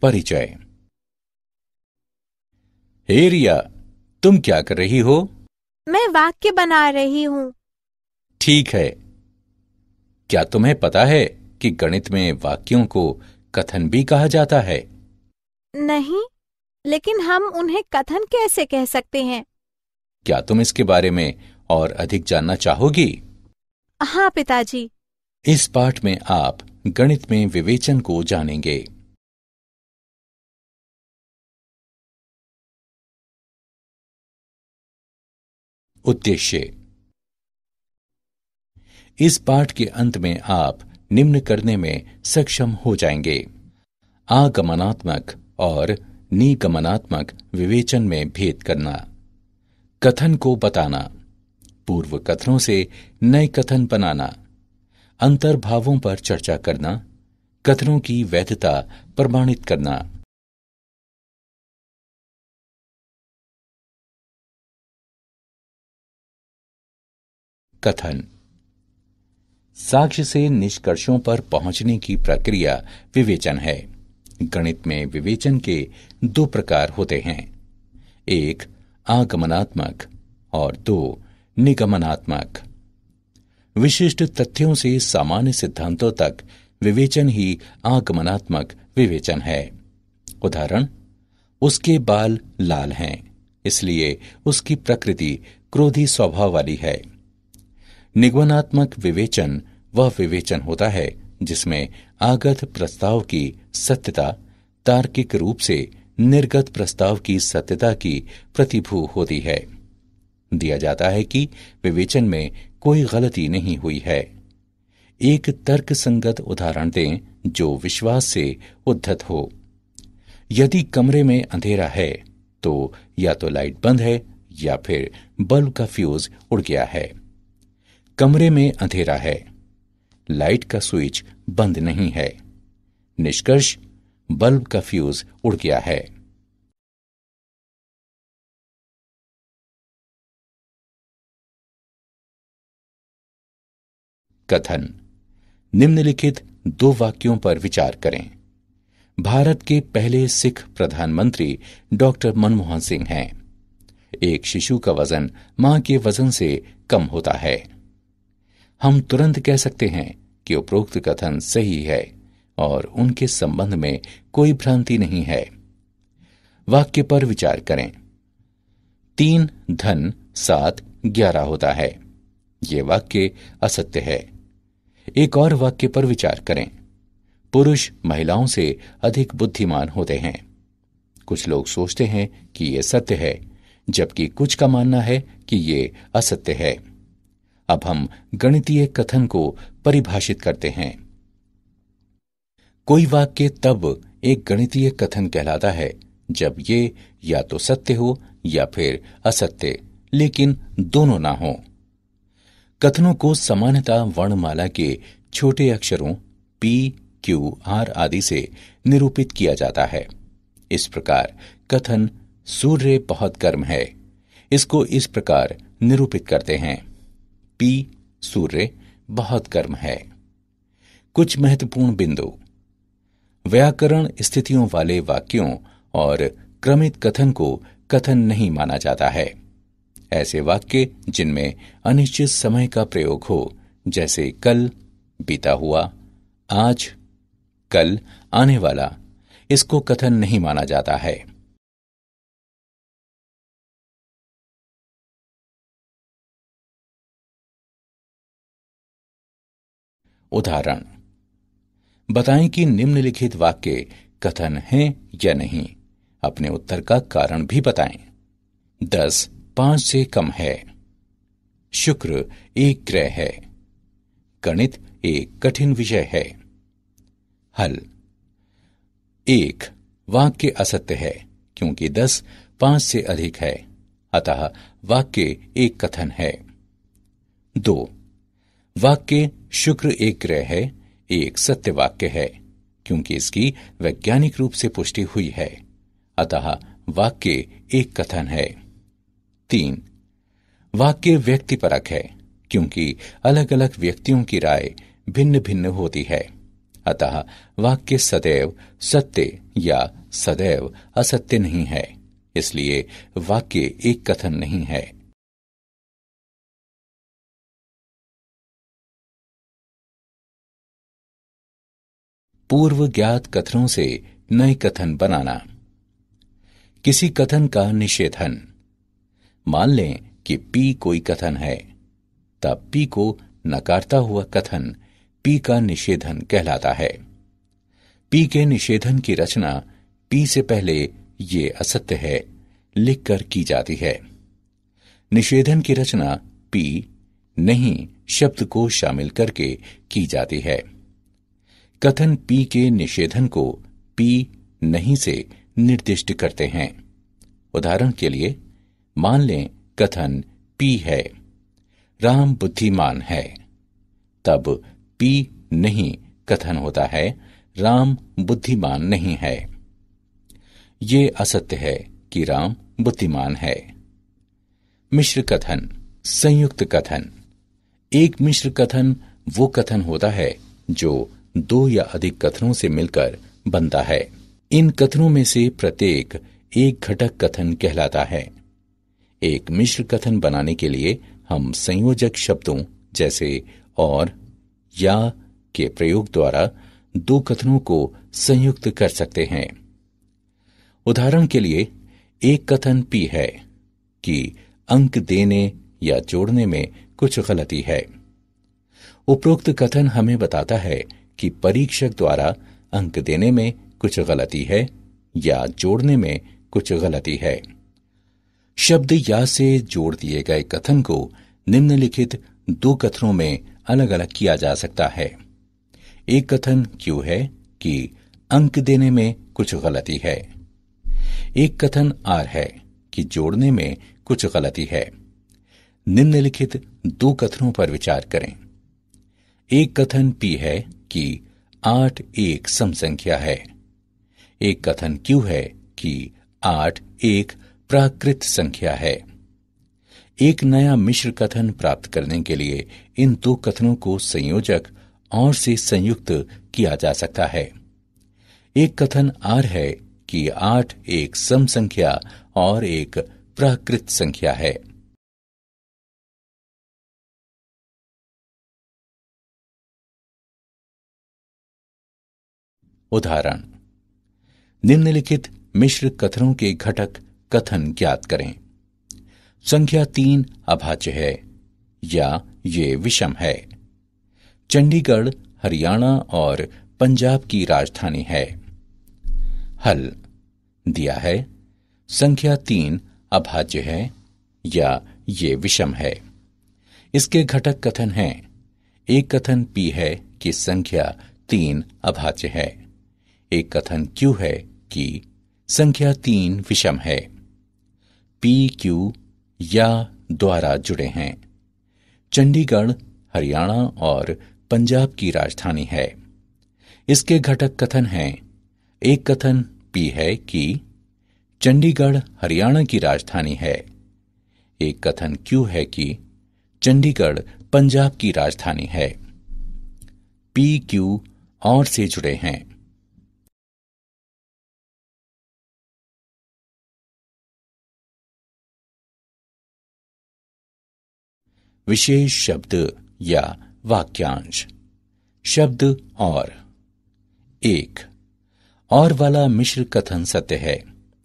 परिचय। हे रिया, तुम क्या कर रही हो? मैं वाक्य बना रही हूँ। ठीक है। क्या तुम्हें पता है कि गणित में वाक्यों को कथन भी कहा जाता है? नहीं, लेकिन हम उन्हें कथन कैसे कह सकते हैं? क्या तुम इसके बारे में और अधिक जानना चाहोगी? हाँ पिताजी। इस पाठ में आप गणित में विवेचन को जानेंगे। उद्देश्य। इस पाठ के अंत में आप निम्न करने में सक्षम हो जाएंगे: आगमनात्मक और निगमनात्मक विवेचन में भेद करना, कथन को बताना, पूर्व कथनों से नए कथन बनाना, अंतर्भावों पर चर्चा करना, कथनों की वैधता प्रमाणित करना। कथन। साक्ष्य से निष्कर्षों पर पहुंचने की प्रक्रिया विवेचन है। गणित में विवेचन के दो प्रकार होते हैं: एक आगमनात्मक और दो निगमनात्मक। विशिष्ट तथ्यों से सामान्य सिद्धांतों तक विवेचन ही आगमनात्मक विवेचन है। उदाहरण: उसके बाल लाल हैं, इसलिए उसकी प्रकृति क्रोधी स्वभाव वाली है। निगमनात्मक विवेचन वह विवेचन होता है जिसमें आगत प्रस्ताव की सत्यता तार्किक रूप से निर्गत प्रस्ताव की सत्यता की प्रतिभू होती है। दिया जाता है कि विवेचन में कोई गलती नहीं हुई है। एक तर्कसंगत उदाहरण दें जो विश्वास से उद्धत हो। यदि कमरे में अंधेरा है तो या तो लाइट बंद है या फिर बल्ब का फ्यूज उड़ गया है। कमरे में अंधेरा है, लाइट का स्विच बंद नहीं है। निष्कर्ष: बल्ब का फ्यूज उड़ गया है। कथन। निम्नलिखित दो वाक्यों पर विचार करें। भारत के पहले सिख प्रधानमंत्री डॉक्टर मनमोहन सिंह हैं। एक शिशु का वजन मां के वजन से कम होता है। हम तुरंत कह सकते हैं कि उपरोक्त कथन सही है और उनके संबंध में कोई भ्रांति नहीं है। वाक्य पर विचार करें। 3 धन 7 11 होता है। यह वाक्य असत्य है। एक और वाक्य पर विचार करें। पुरुष महिलाओं से अधिक बुद्धिमान होते हैं। कुछ लोग सोचते हैं कि यह सत्य है, जबकि कुछ का मानना है कि यह असत्य है। अब हम गणितीय कथन को परिभाषित करते हैं। कोई वाक्य तब एक गणितीय कथन कहलाता है जब ये या तो सत्य हो या फिर असत्य, लेकिन दोनों ना हो। कथनों को सामान्यतः वर्णमाला के छोटे अक्षरों P, Q, R आदि से निरूपित किया जाता है। इस प्रकार कथन सूर्य बहुत गर्म है, इसको इस प्रकार निरूपित करते हैं: P सूर्य बहुत गर्म है। कुछ महत्वपूर्ण बिंदु। व्याकरण स्थितियों वाले वाक्यों और क्रमित कथन को कथन नहीं माना जाता है। ऐसे वाक्य जिनमें अनिश्चित समय का प्रयोग हो, जैसे कल, बीता हुआ, आज, कल, आने वाला, इसको कथन नहीं माना जाता है। उदाहरण। बताएं कि निम्नलिखित वाक्य कथन हैं या नहीं। अपने उत्तर का कारण भी बताएं। 10 5 से कम है। शुक्र एक ग्रह है। गणित एक कठिन विषय है। हल। 1 वाक्य असत्य है क्योंकि 10 5 से अधिक है, अतः वाक्य एक कथन है। 2 वाक्य शुक्र एक ग्रह है एक सत्य वाक्य है क्योंकि इसकी वैज्ञानिक रूप से पुष्टि हुई है, अतः वाक्य एक कथन है। 3 वाक्य व्यक्तिपरक है क्योंकि अलग अलग व्यक्तियों की राय भिन्न भिन्न होती है, अतः वाक्य सदैव सत्य या सदैव असत्य नहीं है, इसलिए वाक्य एक कथन नहीं है। पूर्व ज्ञात कथनों से नए कथन बनाना। किसी कथन का निषेधन। मान लें कि पी कोई कथन है, तब पी को नकारता हुआ कथन पी का निषेधन कहलाता है। पी के निषेधन की रचना पी से पहले ये असत्य है लिखकर की जाती है। निषेधन की रचना पी नहीं शब्द को शामिल करके की जाती है। कथन पी के निषेधन को पी नहीं से निर्दिष्ट करते हैं। उदाहरण के लिए मान लें कथन पी है, राम बुद्धिमान है, तब पी नहीं कथन होता है, राम बुद्धिमान नहीं है। ये असत्य है कि राम बुद्धिमान है। मिश्र कथन। संयुक्त कथन। एक मिश्र कथन वो कथन होता है जो दो या अधिक कथनों से मिलकर बनता है। इन कथनों में से प्रत्येक एक घटक कथन कहलाता है। एक मिश्र कथन बनाने के लिए हम संयोजक शब्दों जैसे और, या के प्रयोग द्वारा दो कथनों को संयुक्त कर सकते हैं। उदाहरण के लिए एक कथन पी है कि अंक देने या जोड़ने में कुछ गलती है। उपरोक्त कथन हमें बताता है कि परीक्षक द्वारा अंक देने में कुछ गलती है या जोड़ने में कुछ गलती है। शब्द या से जोड़ दिए गए कथन को निम्नलिखित दो कथनों में अलग अलग किया जा सकता है। एक कथन क्यों है कि अंक देने में कुछ गलती है। एक कथन आर है कि जोड़ने में कुछ गलती है। निम्नलिखित दो कथनों पर विचार करें। एक कथन पी है कि 8 एक सम संख्या है। एक कथन क्यू है कि 8 एक प्राकृत संख्या है। एक नया मिश्र कथन प्राप्त करने के लिए इन दो कथनों को संयोजक और से संयुक्त किया जा सकता है। एक कथन आर है कि 8 एक सम संख्या और एक प्राकृत संख्या है। उदाहरण। निम्नलिखित मिश्र कथनों के घटक कथन ज्ञात करें। संख्या 3 अभाज्य है या ये विषम है। चंडीगढ़ हरियाणा और पंजाब की राजधानी है। हल दिया है संख्या 3 अभाज्य है या ये विषम है। इसके घटक कथन हैं। एक कथन पी है कि संख्या 3 अभाज्य है। एक कथन क्यू है कि संख्या 3 विषम है। पी क्यू या द्वारा जुड़े हैं। चंडीगढ़ हरियाणा और पंजाब की राजधानी है। इसके घटक कथन हैं। एक कथन पी है कि चंडीगढ़ हरियाणा की राजधानी है। एक कथन क्यू है कि चंडीगढ़ पंजाब की राजधानी है। पी क्यू और से जुड़े हैं। विशेष शब्द या वाक्यांश। शब्द और। 1 और वाला मिश्र कथन सत्य है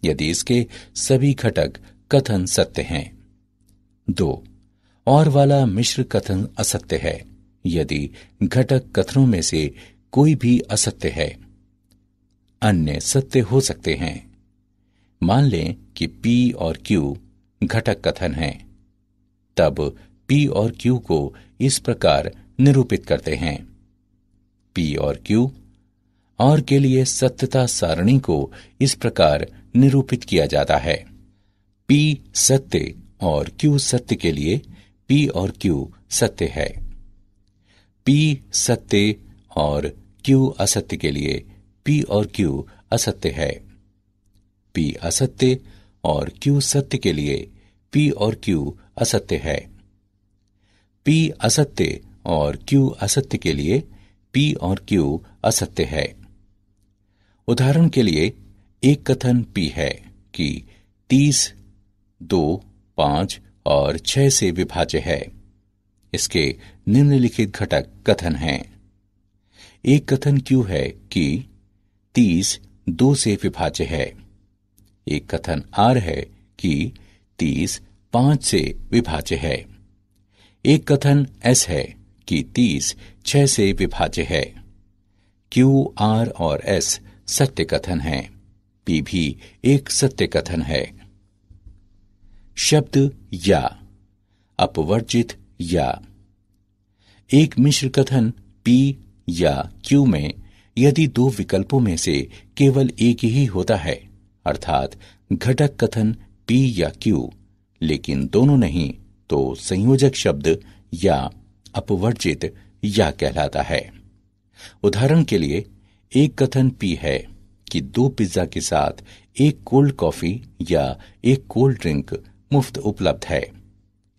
यदि इसके सभी घटक कथन सत्य हैं। 2 और वाला मिश्र कथन असत्य है यदि घटक कथनों में से कोई भी असत्य है। अन्य सत्य हो सकते हैं। मान लें कि P और Q घटक कथन हैं, तब P और Q को इस प्रकार निरूपित करते हैं। P और Q और के लिए सत्यता सारणी को इस प्रकार निरूपित किया जाता है। P सत्य और Q सत्य के लिए P और Q सत्य है। P सत्य और Q असत्य के लिए P और Q असत्य है। P असत्य और Q सत्य के लिए P और Q असत्य है। P असत्य और Q असत्य के लिए P और Q असत्य है। उदाहरण के लिए एक कथन P है कि 30 2, 5 और 6 से विभाज्य है। इसके निम्नलिखित घटक कथन हैं। एक कथन Q है कि 30 2 से विभाज्य है। एक कथन R है कि 30 5 से विभाज्य है। एक कथन S है कि 30 6 से विभाज्य है। Q, R और S सत्य कथन हैं। P भी एक सत्य कथन है। शब्द या, अपवर्जित या। एक मिश्र कथन P या Q में यदि दो विकल्पों में से केवल एक ही होता है, अर्थात घटक कथन P या Q, लेकिन दोनों नहीं, तो संयोजक शब्द या अपवर्जित या कहलाता है। उदाहरण के लिए एक कथन P है कि 2 पिज्जा के साथ एक कोल्ड कॉफी या एक कोल्ड ड्रिंक मुफ्त उपलब्ध है।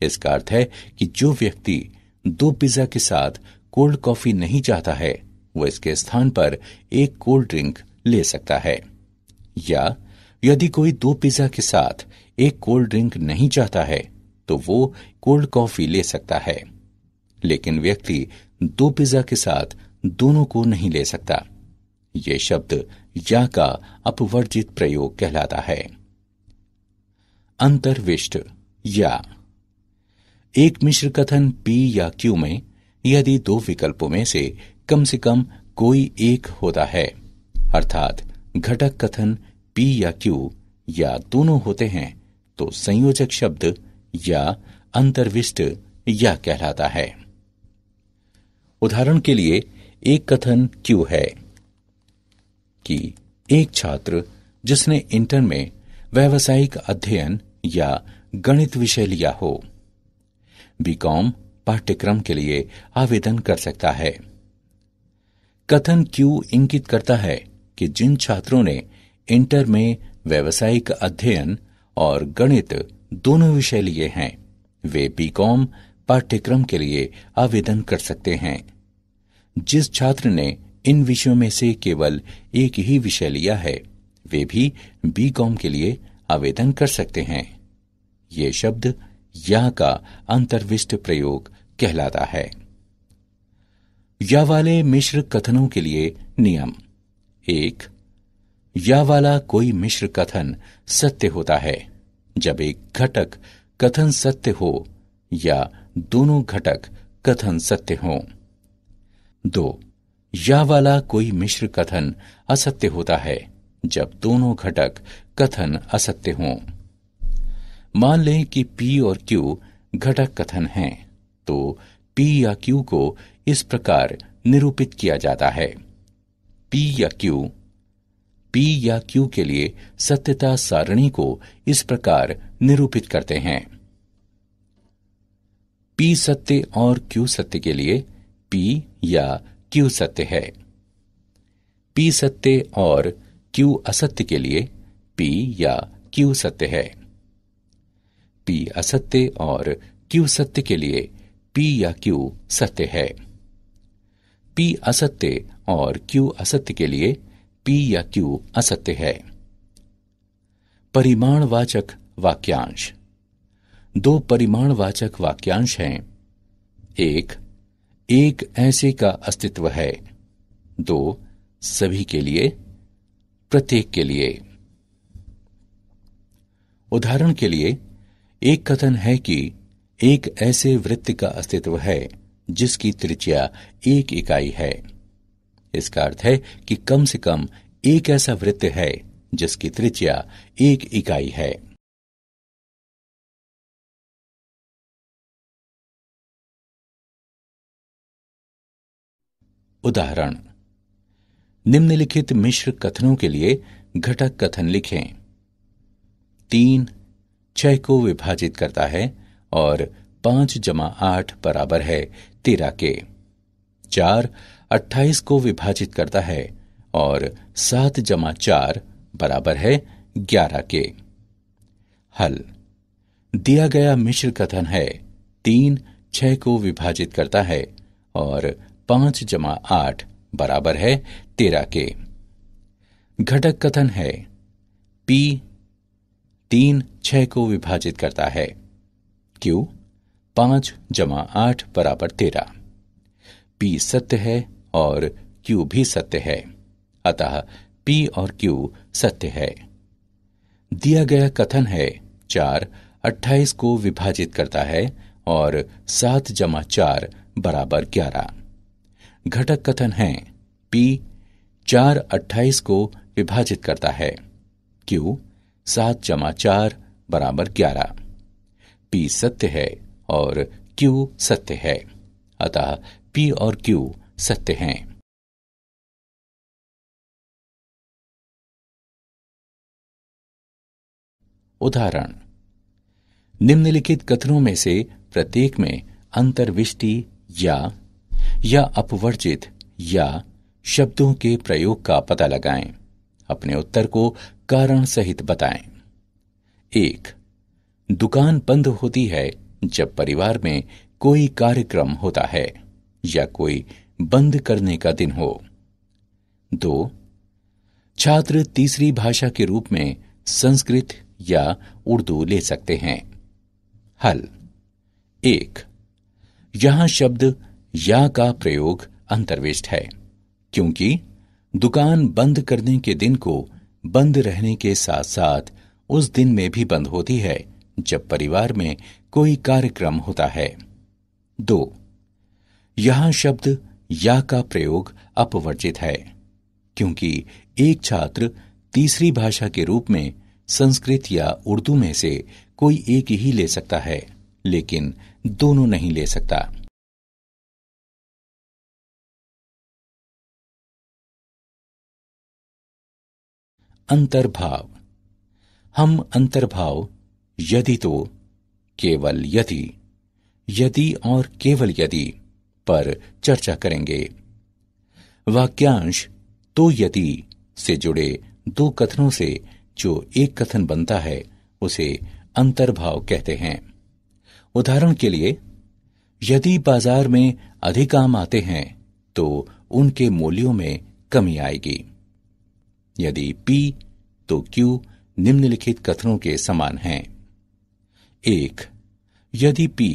इसका अर्थ है कि जो व्यक्ति 2 पिज्जा के साथ कोल्ड कॉफी नहीं चाहता है, वह इसके स्थान पर एक कोल्ड ड्रिंक ले सकता है। या यदि कोई 2 पिज्जा के साथ एक कोल्ड ड्रिंक नहीं चाहता है, तो वो कोल्ड कॉफी ले सकता है। लेकिन व्यक्ति 2 पिज्जा के साथ दोनों को नहीं ले सकता। ये शब्द या का अपवर्जित प्रयोग कहलाता है। अंतर्विष्ट या। एक मिश्र कथन P या Q में यदि दो विकल्पों में से कम कोई एक होता है, अर्थात घटक कथन P या Q या दोनों होते हैं, तो संयोजक शब्द या अंतर्विष्ट या कहलाता है। उदाहरण के लिए एक कथन Q है कि एक छात्र जिसने इंटर में व्यावसायिक अध्ययन या गणित विषय लिया हो, बीकॉम पाठ्यक्रम के लिए आवेदन कर सकता है। कथन Q इंगित करता है कि जिन छात्रों ने इंटर में व्यावसायिक अध्ययन और गणित दोनों विषय लिए हैं, वे बीकॉम पाठ्यक्रम के लिए आवेदन कर सकते हैं। जिस छात्र ने इन विषयों में से केवल एक ही विषय लिया है, वे भी बीकॉम के लिए आवेदन कर सकते हैं। ये शब्द या का अंतर्विष्ट प्रयोग कहलाता है। या वाले मिश्र कथनों के लिए नियम। 1. या वाला कोई मिश्र कथन सत्य होता है जब एक घटक कथन सत्य हो या दोनों घटक कथन सत्य हों। 2. या वाला कोई मिश्र कथन असत्य होता है जब दोनों घटक कथन असत्य हों। मान लें कि P और Q घटक कथन हैं, तो P या Q को इस प्रकार निरूपित किया जाता है। P या Q के लिए सत्यता सारणी को इस प्रकार निरूपित करते हैं। P सत्य और Q सत्य के लिए P या Q सत्य है। P सत्य और Q असत्य के लिए P या Q सत्य है। P असत्य और Q सत्य के लिए P या Q सत्य है। P असत्य और Q असत्य के लिए P या Q असत्य है। परिमाणवाचक वाक्यांश। 2 परिमाणवाचक वाक्यांश हैं। 1. एक ऐसे का अस्तित्व है। 2. सभी के लिए, प्रत्येक के लिए। उदाहरण के लिए एक कथन है कि एक ऐसे वृत्त का अस्तित्व है जिसकी त्रिज्या 1 इकाई है। इसका अर्थ है कि कम से कम एक ऐसा वृत्त है जिसकी त्रिज्या 1 इकाई है। उदाहरण। निम्नलिखित मिश्र कथनों के लिए घटक कथन लिखें। 3 6 को विभाजित करता है और 5 + 8 बराबर है 13 के। 4 28 को विभाजित करता है और 7 + 4 बराबर है 11 के। हल। दिया गया मिश्र कथन है 3 6 को विभाजित करता है और 5 जमा 8 बराबर है 13 के। घटक कथन है P 3 6 को विभाजित करता है, Q 5 जमा 8 बराबर 13। P सत्य है और Q भी सत्य है, अतः P और Q सत्य है। दिया गया कथन है 4 28 को विभाजित करता है और 7 जमा 4 बराबर 11। घटक कथन है P 4 28 को विभाजित करता है, Q 7 जमा 4 बराबर 11। P सत्य है और Q सत्य है, अतः P और Q सत्य हैं। उदाहरण, निम्नलिखित कथनों में से प्रत्येक में अंतर्विष्टि या अपवर्जित या शब्दों के प्रयोग का पता लगाएं। अपने उत्तर को कारण सहित बताएं। 1. दुकान बंद होती है जब परिवार में कोई कार्यक्रम होता है या कोई बंद करने का दिन हो। 2. छात्र तीसरी भाषा के रूप में संस्कृत या उर्दू ले सकते हैं। हल। 1. यहां शब्द या का प्रयोग अंतर्विष्ट है, क्योंकि दुकान बंद करने के दिन को बंद रहने के साथ साथ उस दिन में भी बंद होती है जब परिवार में कोई कार्यक्रम होता है। 2. यहां शब्द या का प्रयोग अपवर्जित है, क्योंकि एक छात्र तीसरी भाषा के रूप में संस्कृत या उर्दू में से कोई एक ही ले सकता है, लेकिन दोनों नहीं ले सकता। अंतर्भाव। हम अंतर्भाव यदि तो, केवल यदि और केवल यदि पर चर्चा करेंगे। वाक्यांश तो यदि से जुड़े दो कथनों से जो एक कथन बनता है उसे अंतर्भाव कहते हैं। उदाहरण के लिए, यदि बाजार में अधिक आम आते हैं तो उनके मूल्यों में कमी आएगी। यदि P तो Q निम्नलिखित कथनों के समान हैं। 1. यदि P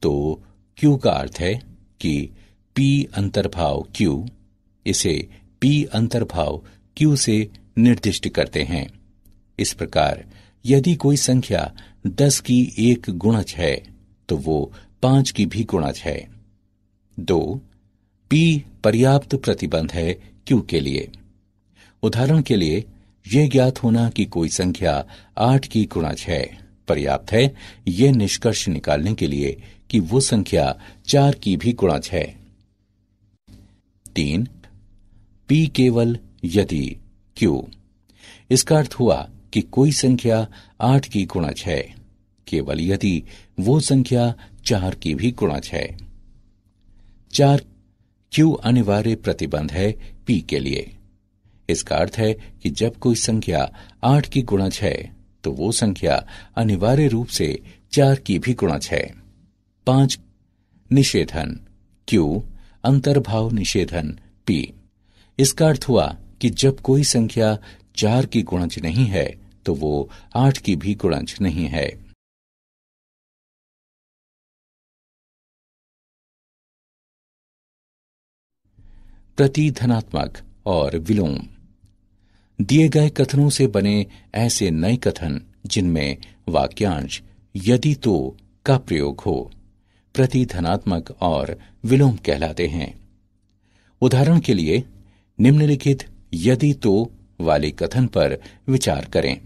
तो Q का अर्थ है कि P अंतर्भाव Q, इसे P अंतर्भाव Q से निर्दिष्ट करते हैं। इस प्रकार यदि कोई संख्या 10 की एक गुणज है तो वो 5 की भी गुणज है। 2. P पर्याप्त प्रतिबंध है Q के लिए। उदाहरण के लिए, यह ज्ञात होना कि कोई संख्या 8 की गुणज है पर्याप्त है यह निष्कर्ष निकालने के लिए कि वो संख्या 4 की भी गुणज है। 3. P केवल यदि Q, इसका अर्थ हुआ कि कोई संख्या 8 की गुणज है केवल यदि वो संख्या 4 की भी गुणज है। 4. Q अनिवार्य प्रतिबंध है P के लिए। इसका अर्थ है कि जब कोई संख्या 8 की गुणज है तो वो संख्या अनिवार्य रूप से 4 की भी गुणज है। 5. निषेधन Q अंतर्भाव निषेधन P, इसका अर्थ हुआ कि जब कोई संख्या 4 की गुणज नहीं है तो वो 8 की भी गुणज नहीं है। प्रतिधनात्मक और विलोम। दिए गए कथनों से बने ऐसे नए कथन जिनमें वाक्यांश यदि तो का प्रयोग हो प्रतिधनात्मक और विलोम कहलाते हैं। उदाहरण के लिए, निम्नलिखित यदि तो वाले कथन पर विचार करें।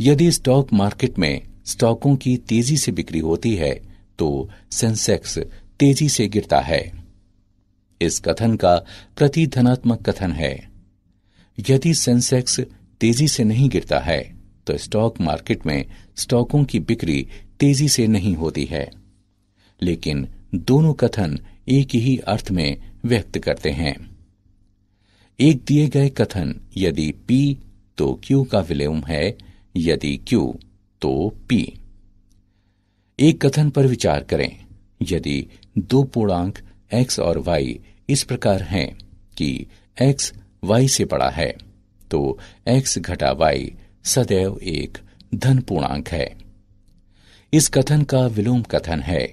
यदि स्टॉक मार्केट में स्टॉकों की तेजी से बिक्री होती है तो सेंसेक्स तेजी से गिरता है। इस कथन का प्रतिधनात्मक कथन है, यदि सेंसेक्स तेजी से नहीं गिरता है तो स्टॉक मार्केट में स्टॉकों की बिक्री तेजी से नहीं होती है। लेकिन दोनों कथन एक ही अर्थ में व्यक्त करते हैं। एक दिए गए कथन यदि P तो Q का विलोम है, यदि Q तो P। एक कथन पर विचार करें, यदि 2 पूर्णांक x और y इस प्रकार हैं कि x y से बड़ा है, तो x घटा y सदैव एक धन पूर्णांक है। इस कथन का विलोम कथन है,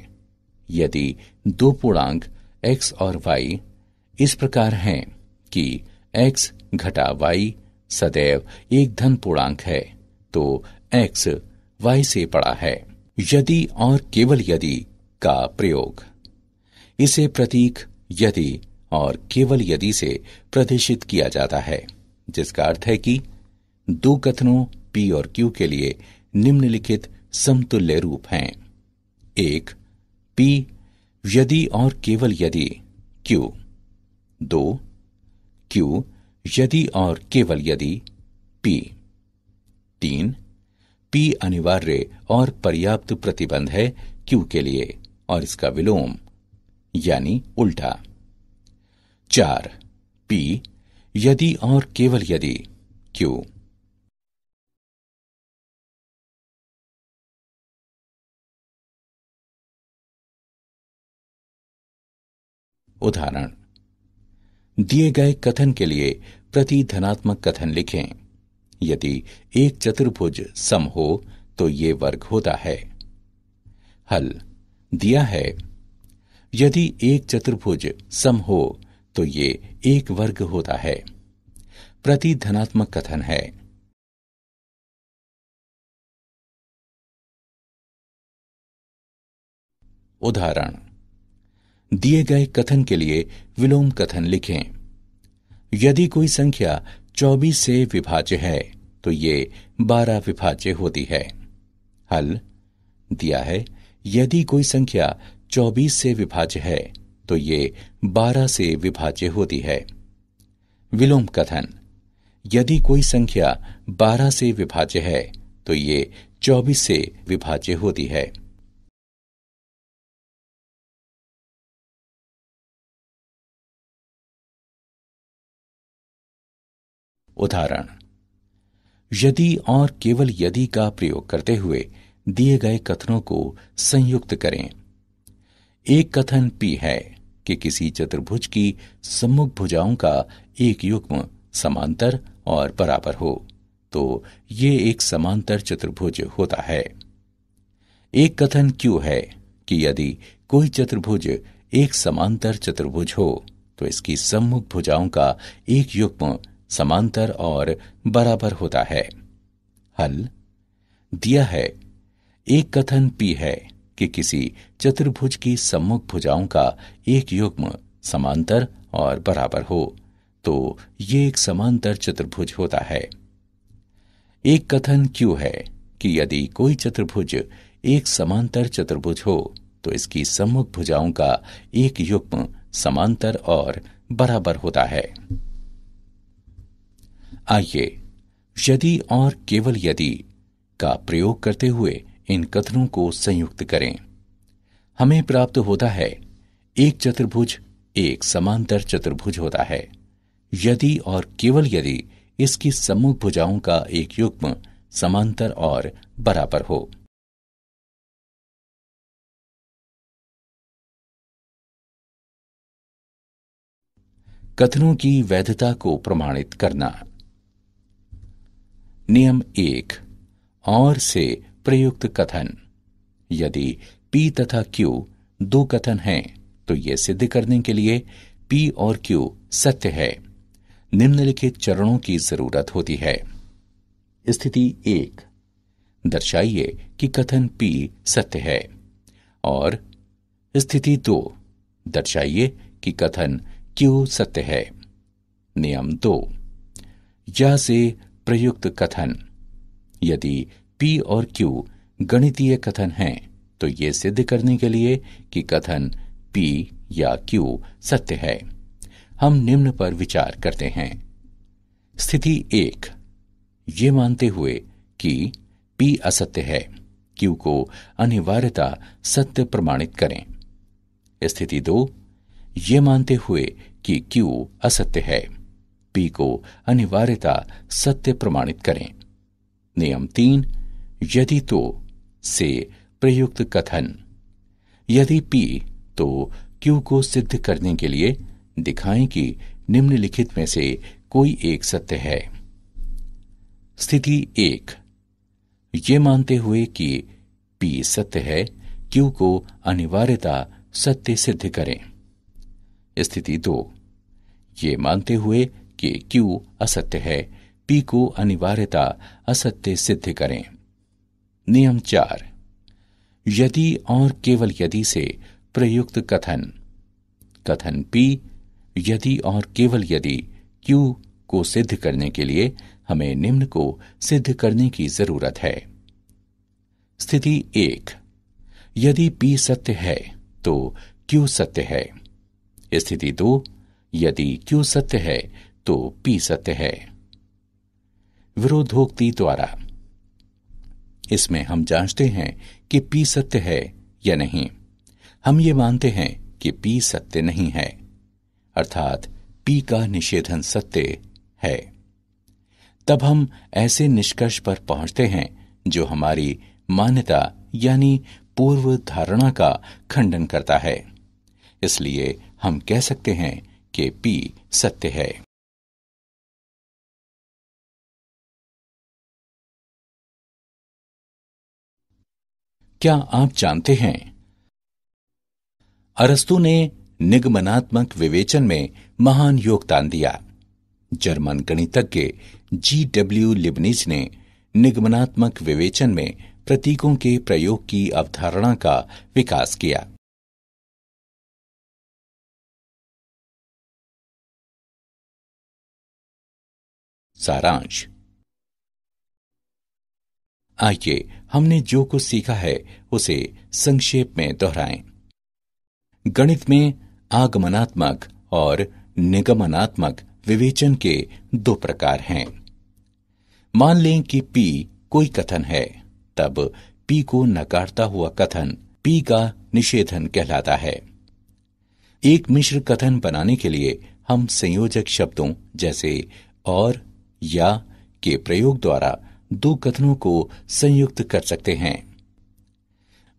यदि दो पूर्णांक x और y इस प्रकार हैं कि x घटा y सदैव एक धन पूर्णांक है, तो x y से बड़ा है। यदि और केवल यदि का प्रयोग। इसे प्रतीक यदि और केवल यदि से प्रदर्शित किया जाता है, जिसका अर्थ है कि दो कथनों P और Q के लिए निम्नलिखित समतुल्य रूप हैं। एक, P यदि और केवल यदि Q। दो, Q यदि और केवल यदि P। तीन, P अनिवार्य और पर्याप्त प्रतिबंध है Q के लिए और इसका विलोम यानी उल्टा। चार, P यदि और केवल यदि Q। उदाहरण, दिए गए कथन के लिए प्रतिधनात्मक कथन लिखें। यदि एक चतुर्भुज सम हो तो ये वर्ग होता है। हल दिया है, यदि एक चतुर्भुज सम हो तो ये एक वर्ग होता है। प्रतिधनात्मक कथन है। उदाहरण, दिए गए कथन के लिए विलोम कथन लिखें। यदि कोई संख्या 24 से विभाज्य है तो ये 12 विभाज्य होती है। हल दिया है, यदि कोई संख्या 24 से विभाज्य है तो ये 12 से विभाज्य होती है। विलोम कथन, यदि कोई संख्या 12 से विभाज्य है तो ये 24 से विभाज्य होती है। उदाहरण, यदि और केवल यदि का प्रयोग करते हुए दिए गए कथनों को संयुक्त करें। एक कथन P है कि किसी चतुर्भुज की सम्मुख भुजाओं का एक युग्म समांतर और बराबर हो तो ये एक समांतर चतुर्भुज होता है। एक कथन Q है कि यदि कोई चतुर्भुज एक समांतर चतुर्भुज हो तो इसकी सम्मुख भुजाओं का एक युग्म समांतर और बराबर होता है। हल दिया है, एक कथन P है कि किसी चतुर्भुज की सम्मुख भुजाओं का एक युग्म समांतर और बराबर हो तो ये एक समांतर चतुर्भुज होता है। एक कथन Q है कि यदि कोई चतुर्भुज एक समांतर चतुर्भुज हो तो इसकी सम्मुख भुजाओं का एक युग्म समांतर और बराबर होता है। आइए यदि और केवल यदि का प्रयोग करते हुए इन कथनों को संयुक्त करें। हमें प्राप्त होता है, एक चतुर्भुज एक समांतर चतुर्भुज होता है यदि और केवल यदि इसकी सम्मुख भुजाओं का एक युग्म समांतर और बराबर हो। कथनों की वैधता को प्रमाणित करना। नियम 1, और से प्रयुक्त कथन। यदि P तथा Q दो कथन हैं तो यह सिद्ध करने के लिए P और Q सत्य है, निम्नलिखित चरणों की जरूरत होती है। स्थिति 1, दर्शाइए कि कथन P सत्य है। और स्थिति 2, दर्शाइए कि कथन Q सत्य है। नियम 2, या से प्रयुक्त कथन। यदि P और Q गणितीय कथन हैं तो ये सिद्ध करने के लिए कि कथन P या Q सत्य है, हम निम्न पर विचार करते हैं। स्थिति 1, ये मानते हुए कि P असत्य है, Q को अनिवार्यता सत्य प्रमाणित करें। स्थिति 2, ये मानते हुए कि Q असत्य है, P को अनिवार्यता सत्य प्रमाणित करें। नियम 3, यदि तो से प्रयुक्त कथन। यदि P तो क्यू को सिद्ध करने के लिए दिखाएं कि निम्नलिखित में से कोई एक सत्य है। स्थिति 1, ये मानते हुए कि P सत्य है, Q को अनिवार्यता सत्य सिद्ध करें। स्थिति 2, ये मानते हुए कि Q असत्य है, P को अनिवार्यता असत्य सिद्ध करें। नियम 4, यदि और केवल यदि से प्रयुक्त कथन P यदि और केवल यदि Q को सिद्ध करने के लिए हमें निम्न को सिद्ध करने की जरूरत है। स्थिति 1, यदि P सत्य है तो Q सत्य है। स्थिति 2, यदि Q सत्य है तो P सत्य है। विरोधोक्ति द्वारा इसमें हम जांचते हैं कि P सत्य है या नहीं। हम ये मानते हैं कि P सत्य नहीं है, अर्थात P का निषेधन सत्य है। तब हम ऐसे निष्कर्ष पर पहुंचते हैं जो हमारी मान्यता यानी पूर्व धारणा का खंडन करता है। इसलिए हम कह सकते हैं कि P सत्य है। क्या आप जानते हैं, अरस्तु ने निगमनात्मक विवेचन में महान योगदान दिया। जर्मन गणितज्ञ G.W. लिबनिज ने निगमनात्मक विवेचन में प्रतीकों के प्रयोग की अवधारणा का विकास किया। सारांश। आइए हमने जो कुछ सीखा है उसे संक्षेप में दोहराएं। गणित में आगमनात्मक और निगमनात्मक विवेचन के दो प्रकार हैं। मान लें कि P कोई कथन है, तब P को नकारता हुआ कथन P का निषेधन कहलाता है। एक मिश्र कथन बनाने के लिए हम संयोजक शब्दों जैसे और या के प्रयोग द्वारा दो कथनों को संयुक्त कर सकते हैं।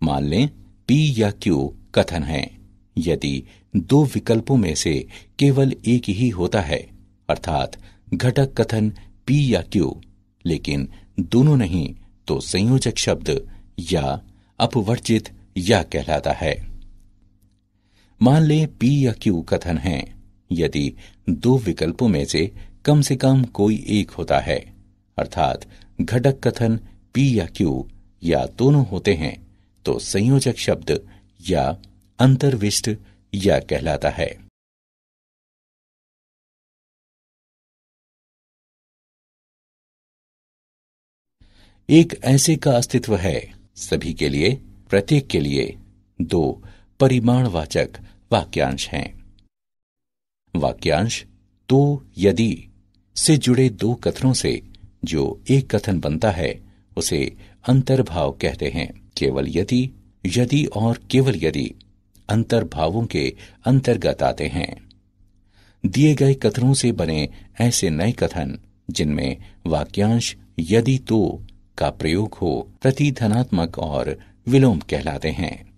मान लें P या Q कथन है। यदि दो विकल्पों में से केवल एक ही होता है, अर्थात घटक कथन P या Q, लेकिन दोनों नहीं, तो संयोजक शब्द या अपवर्जित या कहलाता है। मान लें P या Q कथन है। यदि दो विकल्पों में से कम कोई एक होता है, अर्थात घटक कथन P या Q या दोनों होते हैं, तो संयोजक शब्द या अंतर्विष्ट या कहलाता है। एक ऐसे का अस्तित्व है सभी के लिए, प्रत्येक के लिए दो परिमाणवाचक वाक्यांश हैं। वाक्यांश तो यदि से जुड़े दो कथनों से जो एक कथन बनता है उसे अंतर्भाव कहते हैं। केवल यदि, यदि और केवल यदि अंतर्भावों के अंतर्गत आते हैं। दिए गए कथनों से बने ऐसे नए कथन जिनमें वाक्यांश यदि तो का प्रयोग हो प्रतिधनात्मक और विलोम कहलाते हैं।